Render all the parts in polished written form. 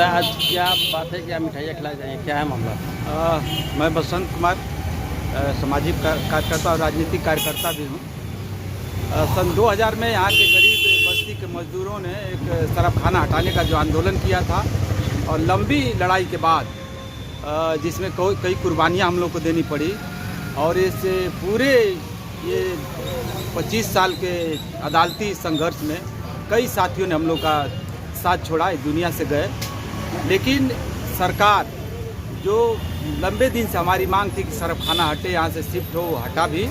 आज क्या बात है, क्या मिठाइयाँ खिलाई जाएंगी, क्या है मामला? मैं बसंत कुमार सामाजिक कार्यकर्ता और राजनीतिक कार्यकर्ता भी हूँ। सन 2000 में यहाँ के गरीब बस्ती के मजदूरों ने एक शराबखाना हटाने का जो आंदोलन किया था और लंबी लड़ाई के बाद जिसमें कई कुर्बानियाँ हम लोग को देनी पड़ी और इस पूरे ये 25 साल के अदालती संघर्ष में कई साथियों ने हम लोग का साथ छोड़ा, इस दुनिया से गए। लेकिन सरकार जो लंबे दिन से हमारी मांग थी कि शराबखाना हटे, यहाँ से शिफ्ट हो, हटा भी,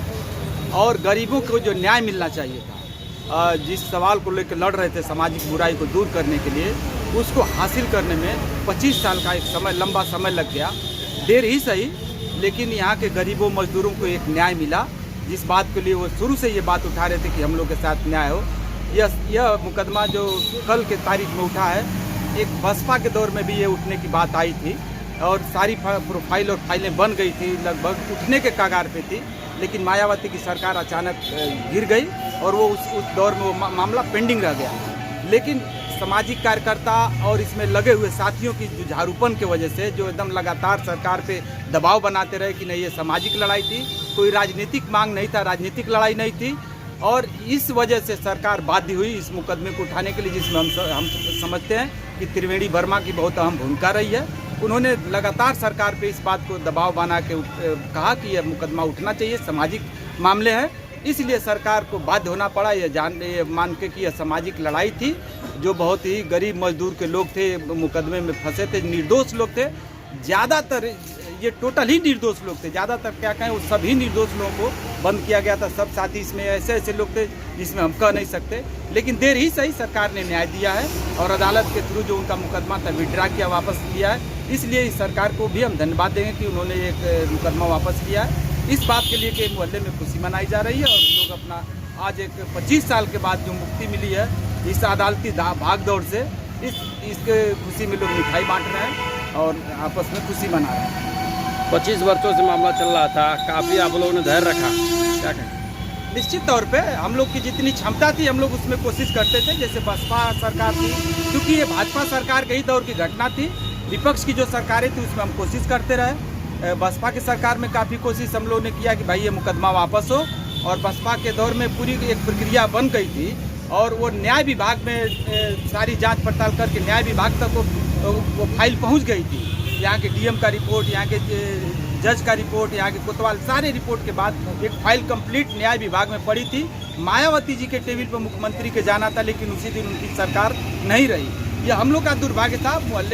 और गरीबों को जो न्याय मिलना चाहिए था, जिस सवाल को लेकर लड़ रहे थे सामाजिक बुराई को दूर करने के लिए, उसको हासिल करने में 25 साल का एक लंबा समय लग गया। देर ही सही, लेकिन यहाँ के गरीबों मजदूरों को एक न्याय मिला, जिस बात के लिए वो शुरू से ये बात उठा रहे थे कि हम लोग के साथ न्याय हो। यह मुकदमा जो कल के तारीख में उठा है, एक बसपा के दौर में भी ये उठने की बात आई थी और सारी प्रोफाइल और फाइलें बन गई थी, लगभग उठने के कगार पे थी। लेकिन मायावती की सरकार अचानक गिर गई और वो उस दौर में वो मामला पेंडिंग रह गया। लेकिन सामाजिक कार्यकर्ता और इसमें लगे हुए साथियों की जुझारूपन की वजह से, जो एकदम लगातार सरकार पे दबाव बनाते रहे कि नहीं ये सामाजिक लड़ाई थी, कोई राजनीतिक मांग नहीं था, राजनीतिक लड़ाई नहीं थी, और इस वजह से सरकार बाध्य हुई इस मुकदमे को उठाने के लिए, जिसमें हम समझते हैं कि त्रिवेणी वर्मा की बहुत अहम भूमिका रही है। उन्होंने लगातार सरकार पे इस बात को दबाव बना के कहा कि यह मुकदमा उठना चाहिए, सामाजिक मामले हैं, इसलिए सरकार को बाध्य होना पड़ा। ये मान के कि यह सामाजिक लड़ाई थी, जो बहुत ही गरीब मजदूर के लोग थे, मुकदमे में फंसे थे, निर्दोष लोग थे, ज़्यादातर ये टोटल ही निर्दोष लोग थे, ज़्यादातर क्या कहें, वो सभी निर्दोष लोगों को बंद किया गया था। सब साथी इसमें ऐसे लोग थे जिसमें हम कह नहीं सकते, लेकिन देर ही सही सरकार ने न्याय दिया है और अदालत के थ्रू जो उनका मुकदमा था विड्रा किया, वापस लिया है। इसलिए इस सरकार को भी हम धन्यवाद देंगे कि उन्होंने एक मुकदमा वापस लिया है। इस बात के लिए कि मोहल्ले में खुशी मनाई जा रही है और लोग अपना आज एक 25 साल के बाद जो मुक्ति मिली है इस अदालती भाग दौड़ से, इसके खुशी में लोग मिठाई बांट रहे हैं और आपस में खुशी मना रहे हैं। 25 वर्षों से मामला चल रहा था, काफ़ी आप लोगों ने धैर्य रखा, क्या कहें? निश्चित तौर पे हम लोग की जितनी क्षमता थी हम लोग उसमें कोशिश करते थे। जैसे बसपा सरकार थी, क्योंकि ये भाजपा सरकार के ही दौर की घटना थी, विपक्ष की जो सरकारें थी उसमें हम कोशिश करते रहे। बसपा की सरकार में काफ़ी कोशिश हम लोगों ने किया कि भाई ये मुकदमा वापस हो, और बसपा के दौर में पूरी एक प्रक्रिया बन गई थी और वो न्याय विभाग में सारी जांच पड़ताल करके न्याय विभाग तक वो फाइल पहुंच गई थी। यहाँ के डीएम का रिपोर्ट, यहाँ के जज का रिपोर्ट, यहाँ के कोतवाल, सारे रिपोर्ट के बाद एक फाइल कंप्लीट न्याय विभाग में पड़ी थी। मायावती जी के टेबल पर मुख्यमंत्री के जाना था, लेकिन उसी दिन उनकी सरकार नहीं रही। ये हम लोग का दुर्भाग्य था। मोहल्ले